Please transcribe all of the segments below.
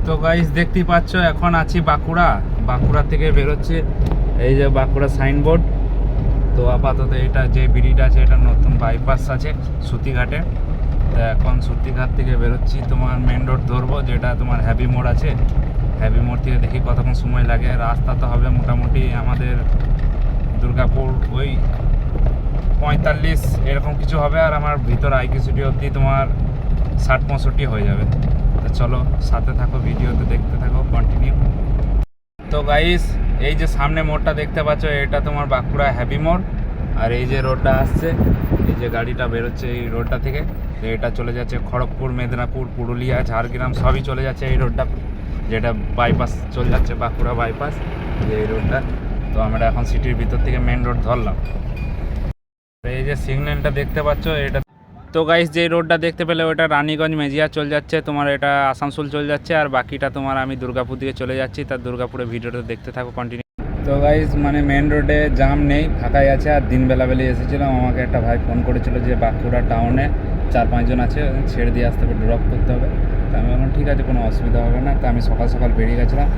তো গাইস দেখতেই পাচ্ছ এখন আছি বাঁকুড়া থেকে বেরোচ্ছে এই যে বাঁকুড়া সাইনবোর্ড। তো আপাতত এটা যে ব্রিজ আছে এটা নতুন বাইপাস আছে সুতিঘাটে। তো এখন সুতিঘাট থেকে বেরোচ্ছি, তোমার মেন রোড ধরবো যেটা তোমার হ্যাভি মোড় আছে। হ্যাভি মোড় থেকে দেখি কতক্ষণ সময় লাগে। রাস্তা তো হবে মোটামুটি আমাদের দুর্গাপুর ওই 45 এরকম কিছু হবে, আর আমার ভিতর আইকি সিটি অবধি তোমার 60-65 হয়ে যাবে। তো চলো সাথে থাকো, ভিডিওতে দেখতে থাকো কন্টিনিউ। তো গাইস এই যে সামনে মোড়টা দেখতে পাচ্ছ এটা তোমার বাঁকুড়া হ্যাভি মোড়, আর এই যে রোডটা আসছে, এই যে গাড়িটা বেরোচ্ছে এই রোডটা থেকে, তো এটা চলে যাচ্ছে খড়গপুর, মেদিনীপুর, পুরুলিয়া, ঝাড়গ্রাম সবই চলে যাচ্ছে এই রোডটা, যেটা বাইপাস চলে যাচ্ছে বাঁকুড়া বাইপাস যে এই রোডটা। তো আমরা এখন সিটির ভিতর থেকে মেন রোড ধরলাম। এই যে সিগন্যালটা দেখতে পাচ্ছ এটা। তো গাইস যে রোডটা দেখতে পেলে ওটা রানীগঞ্জ মেজিয়া চলে যাচ্ছে, তোমার এটা আসানসোল চলে যাচ্ছে, আর বাকিটা তোমার আমি দুর্গাপুর দিকে চলে যাচ্ছি। তার দুর্গাপুরের ভিডিওটা দেখতে থাকো কন্টিনিউ। তো গাইস মানে মেন রোডে জাম নেই, ফাঁকাই আছে। আর দিনবেলা বেলিয়ে এসেছিলাম, আমাকে একটা ভাই ফোন করেছিল যে বাঁকুড়া টাউনে 4-5 জন আছে, ছেড়ে দিয়ে আসতে হবে, ড্রপ করতে হবে। তা আমি বললাম ঠিক আছে, কোনো অসুবিধা হবে না। তা আমি সকাল সকাল বেরিয়ে গেছিলাম।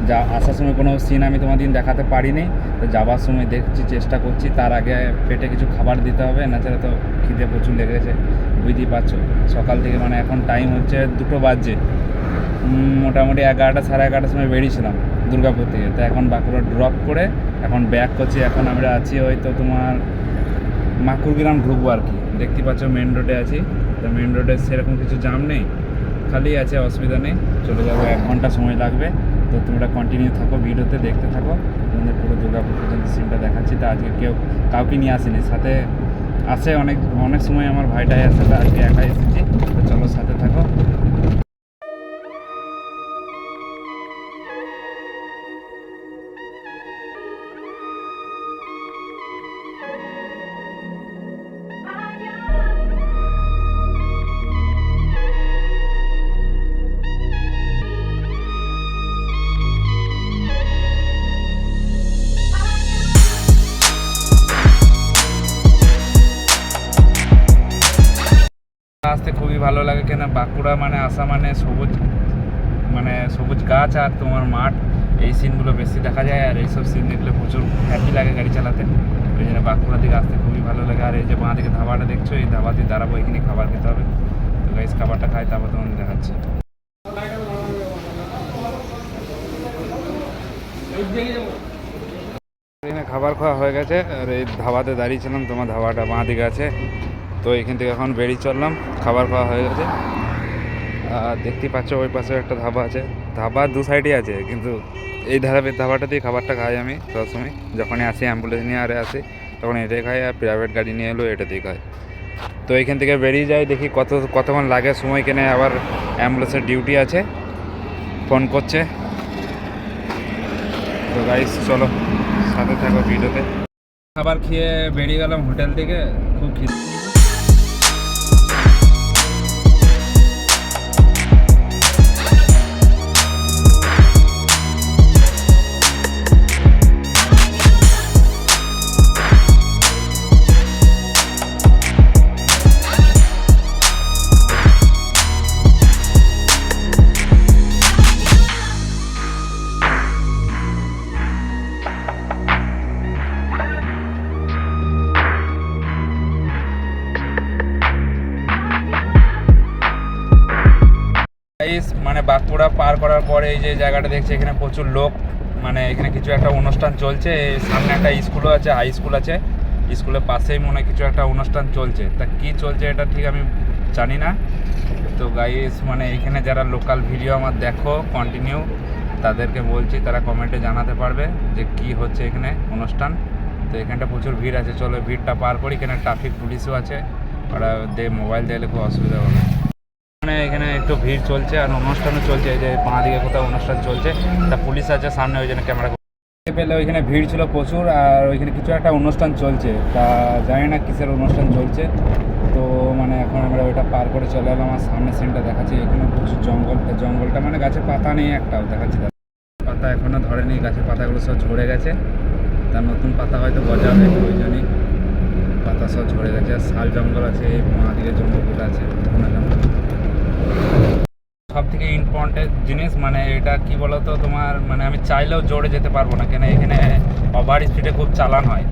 যা আসার সময় কোনো সিন আমি তোমাদের দেখাতে পারিনি, তো যাবার সময় দেখছি, চেষ্টা করছি। তার আগে পেটে কিছু খাবার দিতে হবে, নাছাড়া তো খিদে প্রচুর লেগেছে, বুঝতেই পারছো। সকাল থেকে মানে এখন টাইম হচ্ছে 2টো বাজছে, মোটামুটি 11টা সাড়ে 11টার সময় বেরিয়েছিলাম দুর্গাপুর থেকে। তো এখন বাঁকুড়া ড্রপ করে এখন ব্যাক করছি। এখন আমরা আছি হয়তো তোমার মাকুড়গ্রাম ঢুকবো আর কি। দেখতে পাচ্ছ মেন রোডে আছি। তো মেন রোডে সেরকম কিছু জাম নেই, খালি আছে, অসুবিধা নেই, চলে যাবো। 1 ঘন্টা সময় লাগবে। তো তোমরা কন্টিনিউ থাকো, ভিডিওতে দেখতে থাকো, তোমাদের পুরো দুর্গাপুর পর্যন্ত সিনটা দেখাচ্ছি। তো আজকে কাউকে নিয়ে আসিনি, সাথে আসে অনেক সময় আমার ভাইটাই আসে, তো আজকে একাই এসেছি। তো চলো সাথে থাকো। আসতে খুবই ভালো লাগে, কেন বাঁকুড়া মানে আসা মানে সবুজ গাছ আর তোমার মাঠ, এই সিনগুলো বেশি দেখা যায়। আর এইসব সিন দেখলে প্রচুর হ্যাপি লাগে গাড়ি চালাতে। ওই জন্য বাঁকুড়া দিকে আসতে খুবই ভালো লাগে। আর এই যে বাঁ দিকে ধাবাটা দেখছো, এই ধাবা দিয়ে দাঁড়াবো, এখানে খাবার খেতে হবে। তো গাইস খাবারটা খাই, তারপর তোমাদের দেখাচ্ছি। এখানে খাবার খাওয়া হয়ে গেছে, আর এই ধাবাতে দাঁড়িয়েছিলাম, তোমার ধাবাটা বাঁ দিকে আছে। তো এখান থেকে এখন বেরিয়ে চললাম, খাবার খাওয়া হয়ে গেছে। আর দেখতেই পাচ্ছ ওই পাশে একটা ধাবা আছে, ধাবা দু সাইডই আছে, কিন্তু এই ধাবাটা দিয়ে খাবারটা খাই আমি সবসময়। যখনই আসি অ্যাম্বুলেন্স নিয়ে আরে আসি, তখন এটাই খাই, আর প্রাইভেট গাড়ি নিয়ে এলেও এটাতেই খাই। তো এখান থেকে বেরিয়ে যাই, দেখি কতক্ষণ লাগে সময়, কেনে আবার অ্যাম্বুলেন্সের ডিউটি আছে, ফোন করছে। তো গাইস চলো সাথে থাকো ভিডিওতে। খাবার খেয়ে বেরিয়ে গেলাম হোটেল থেকে, খুব খিদে। মানে বাঁকুড়া পার করার পরে এই যে জায়গাটা দেখছি, এখানে প্রচুর লোক, মানে এখানে কিছু একটা অনুষ্ঠান চলছে। সামনে একটা স্কুলও আছে, হাই স্কুল আছে, স্কুলের পাশেই মনে হয় কিছু একটা অনুষ্ঠান চলছে। তা কি চলছে এটা ঠিক আমি জানি না। তো গাইস মানে এখানে যারা লোকাল ভিডিও আমার দেখো কন্টিনিউ, তাদেরকে বলছি তারা কমেন্টে জানাতে পারবে যে কি হচ্ছে এখানে অনুষ্ঠান। তো এখানটা প্রচুর ভিড় আছে, চলো ভিড়টা পার করি। এখানে ট্রাফিক পুলিশও আছে, ওরা মোবাইল দিলে খুব অসুবিধা হবে। মানে এখানে একটু ভিড় চলছে, আর অনুষ্ঠানও চলছে, এই যে বাঁ দিকে কোথাও অনুষ্ঠান চলছে, তা পুলিশ আছে সামনে, ওই জন্য ক্যামেরা পেলে। ওইখানে ভিড় ছিল প্রচুর, আর ওইখানে কিছু একটা অনুষ্ঠান চলছে, তা জানি না কিসের অনুষ্ঠান চলছে। তো মানে এখন আমরা ওইটা পার করে চলে এলাম। আমার সামনে সিনটা দেখাচ্ছি, এখানে প্রচুর জঙ্গলটা মানে গাছের পাতা নেই একটাও, দেখাচ্ছি পাতা এখনও ধরেনি, গাছের পাতাগুলো সব ঝরে গেছে, তার নতুন পাতা হয়তো গজাবে, ওই জন্যই পাতা সব ঝরে গেছে। আর শাল জঙ্গল আছে, এই বাঁ দিকে জঙ্গলগুলো আছে, ঘন জঙ্গল। সব থেকে ইম্পর্টেন্ট জিনিস মানে এটা কি বলতো তোমার, মানে আমি চাইলেও জোরে যেতে পারবো না, কেন এখানে ওভার স্পিডে খুব চালান হয়।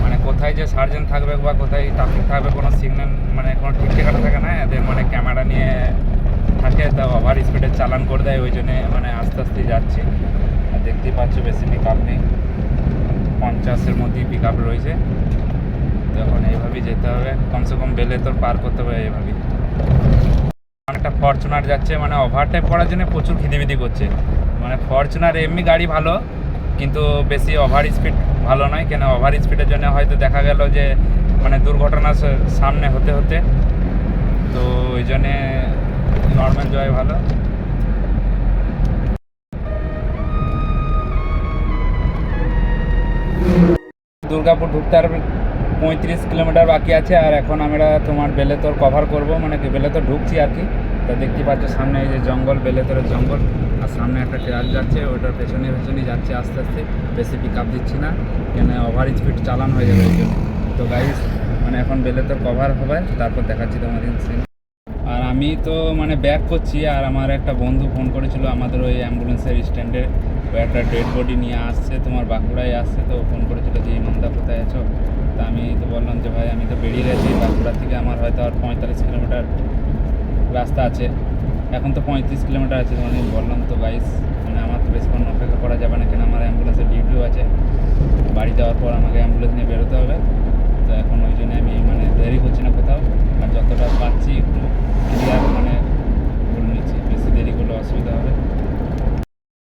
মানে কোথায় যে সার্জেন্ট থাকবে বা কোথায় ট্রাফিক থাকবে কোনো সিগন্যাল মানে কোনো ঠিক ঠিকানা থাকে না, এদের মানে ক্যামেরা নিয়ে থাকে, তা ওভার স্পিডে চালান করে দেয়, ওই জন্যে মানে আস্তে আস্তে যাচ্ছি। আর দেখতেই পাচ্ছ বেশি পিক আপ নেই, 50-এর মধ্যেই পিক আপ রয়েছে। তো এখন এইভাবেই যেতে হবে, কমসে কম বেলেতর পার করতে হবে এইভাবেই। একটা ফরচুনার যাচ্ছে, মানে ওভারটেক করার জন্য প্রচুর খিদিবিদি করছে। মানে ফরচুনার এমনি গাড়ি ভালো, কিন্তু বেশি ওভার স্পিড ভালো নয়, কেন ওভার স্পিডের জন্য হয়তো দেখা গেল যে মানে দুর্ঘটনা সামনে হতে হতে, তো ওই জন্যে নর্মাল যাওয়াই ভালো। দুর্গাপুর ঢুকতে আর 35 কিলোমিটার বাকি আছে, আর এখন আমরা তোমার বেলেতর কভার করব, মানে কি বেলেতর ঢুকছি আর কি। তা দেখতে পাচ্ছ সামনে এই যে জঙ্গল, বেলেতরের জঙ্গল, আর সামনে একটা ট্রাক যাচ্ছে, ওইটার পেছনে পেছনেই যাচ্ছে আস্তে আস্তে, বেশি পিক আপ দিচ্ছি না, কেন ওভার স্পিড চালান হয়ে যাবে ওই জন্য। তো গাইস মানে এখন বেলেতর কভার হবে, তারপর দেখাচ্ছি তোমাদের সিন। আর আমি তো মানে ব্যাক করছি, আর আমার একটা বন্ধু ফোন করেছিল আমাদের ওই অ্যাম্বুলেন্সের স্ট্যান্ডে, ওই একটা ডেড বডি নিয়ে আসছে, তোমার বাঁকুড়ায় আসছে। তো ফোন করেছিল যে ইমানদা কোথায় আছো। তা আমি তো বললাম যে ভাই আমি তো বেরিয়ে গেছি, বাঁকুড়া থেকে আমার হয়তো আর 45 কিলোমিটার রাস্তা আছে, এখন তো 35 কিলোমিটার আছে। মানে বললাম তো গাইস মানে আমার তো বেশিক্ষণ অপেক্ষা করা যাবে না, কেন আমার অ্যাম্বুলেন্সের ডিউটিও আছে, বাড়ি যাওয়ার পর আমাকে অ্যাম্বুলেন্স নিয়ে বেরোতে হবে। তো এখন ওই জন্য আমি মানে দেরি করছি না কোথাও, আর যতটা পাচ্ছি একটু ক্লিয়ার মানে বলে নিচ্ছি, বেশি দেরি করলে অসুবিধা হবে।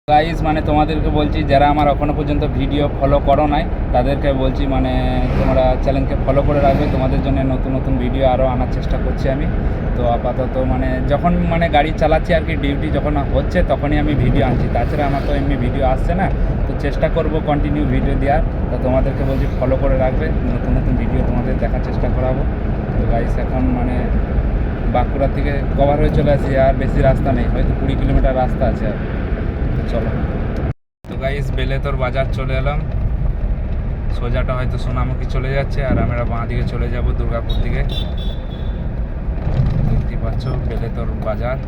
গাইজ মানে তোমাদেরকে বলছি, যারা আমার এখনও পর্যন্ত ভিডিও ফলো করো নাই তাদেরকে বলছি মানে তোমরা চ্যানেলকে ফলো করে রাখবে, তোমাদের জন্য নতুন নতুন ভিডিও আরও আনার চেষ্টা করছি আমি। তো আপাতত মানে যখন মানে গাড়ি চালাচ্ছি আর কি, ডিউটি যখন হচ্ছে তখনই আমি ভিডিও আনছি, তাছাড়া আমার তো এমনি ভিডিও আসছে না। তো চেষ্টা করব কন্টিনিউ ভিডিও দেওয়ার। তো তোমাদেরকে বলছি ফলো করে রাখবে, নতুন নতুন ভিডিও তোমাদের দেখার চেষ্টা করাবো। তো গাইজ এখন মানে বাঁকুড়া থেকে কভার হয়ে চলে আসি, আর বেশি রাস্তা নেই, হয়তো 20 কিলোমিটার রাস্তা আছে আর। তো চলো। তো গাইস বেলেতর বাজার চলে এলাম, সোজাটা হয়তো সোনামুখী চলে যাচ্ছে, আর আমরা বাঁ দিকে চলে যাব দুর্গাপুর দিকে। দেখতে পাচ্ছ বেলেতর বাজার।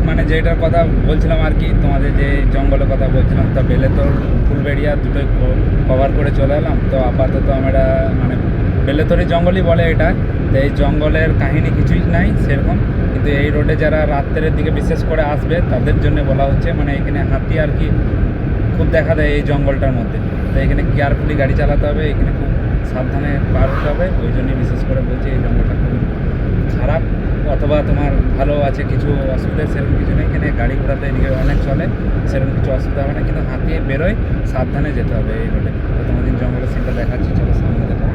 মানে যেটার কথা বলছিলাম আর কি, তোমাদের যে জঙ্গলের কথা বলছিলাম, তো বেলেতর ফুলবেড়িয়া দুটোই কভার করে চলে এলাম। তো আপাতত আমরা মানে বেলেতরি জঙ্গলই বলে এটা। তো এই জঙ্গলের কাহিনী কিছুই নাই সেরকম, কিন্তু এই রোডে যারা রাত্রের দিকে বিশেষ করে আসবে তাদের জন্য বলা হচ্ছে, মানে এখানে হাতি আর কি খুব দেখা দেয় এই জঙ্গলটার মধ্যে। তো এখানে কেয়ারফুলি গাড়ি চালাতে হবে, এখানে খুব সাবধানে পার হতে হবে, ওই জন্যই বিশেষ করে বলছি এই জঙ্গলটা খুব খারাপ, অথবা তোমার ভালো আছে, কিছু অসুবিধা সেরকম কিছু নেই। এখানে গাড়ি ঘোড়াতে এদিকে অনেক চলে, সেরকম কিছু অসুবিধা হবে না, কিন্তু হাতিয়ে বেরোয়, সাবধানে যেতে হবে এই রোডে। তো তোমাদের জঙ্গলের সিনটা দেখাচ্ছি, চলো সামনে দেখো।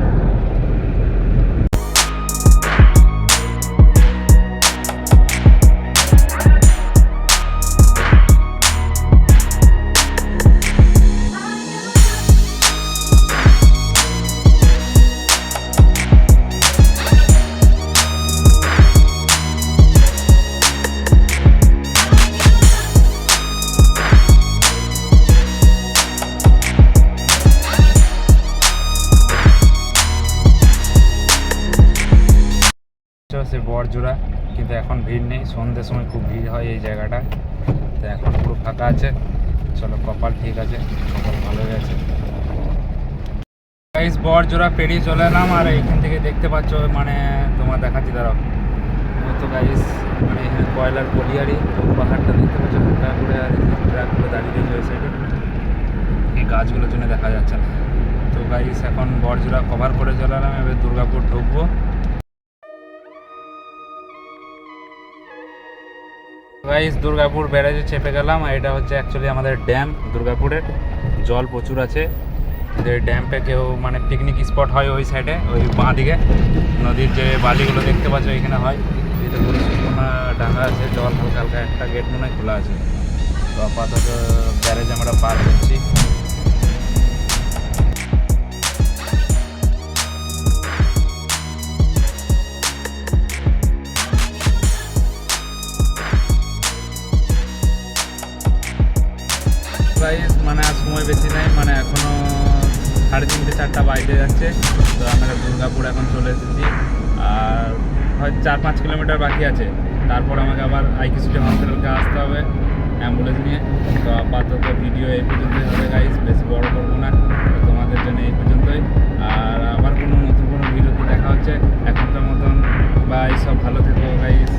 সে বড়জোড়া, কিন্তু এখন ভিড় নেই, সন্ধ্যের সময় খুব ভিড় হয় এই জায়গাটা। তো এখন পুরো ফাঁকা আছে, চলো কপাল ঠিক আছে, কপাল ভালোই আছে। গাইস বড়জোড়া পেরিয়ে চলে এলাম, আর এইখান থেকে দেখতে পাচ্ছ মানে তোমার দেখাচ্ছি দাঁড়াও। তো গাইস মানে এখানে কয়লার কলিয়ারি, পাহাড়টা দেখতে পাচ্ছ হালকা করে, আর ট্রাকগুলো দাঁড়িয়ে রয়েছে ওই সাইডে, এই গাছগুলোর জন্য দেখা যাচ্ছে না। তো গাইস এখন বড়জোড়া কভার করে চলে এলাম, এবার দুর্গাপুর ঢুকবো। গাইস দুর্গাপুর ব্যারাজে চেপে গেলাম, আর এটা হচ্ছে অ্যাকচুয়ালি আমাদের ড্যাম দুর্গাপুরের, জল প্রচুর আছে। যে ড্যাম্পে কেউ মানে পিকনিক স্পট হয় ওই সাইডে, ওই বাঁ দিকে নদীর যে বালিগুলো দেখতে পাচ্ছ ওইখানে হয়। এটা পুরো শুকনা ডাঙ্গা আছে, জল হালকা হালকা, একটা গেট মনে হয় খোলা আছে। তো আপাতত ব্যারেজ আমরা পার করছি। গাইস মানে আর সময় বেশি নাই, মানে এখনো 3:30 4টা বাজতে যাচ্ছে। তো আমরা দুর্গাপুর এখন চলে এসেছি, আর হয়তো 4-5 কিলোমিটার বাকি আছে। তারপর আমাকে আবার আইকিউসিটি হসপিটালকে আসতে হবে অ্যাম্বুলেন্স নিয়ে। তো আপাতত ভিডিও এই পর্যন্তই হবে গাইস, বেশি বড় করবো না। তো তোমাদের জন্য এই পর্যন্তই, আর আবার কোনো নতুন কোনো ভিডিওতে দেখা হচ্ছে। এখনকার মতন বাই, সব ভালো থেকো গাইস।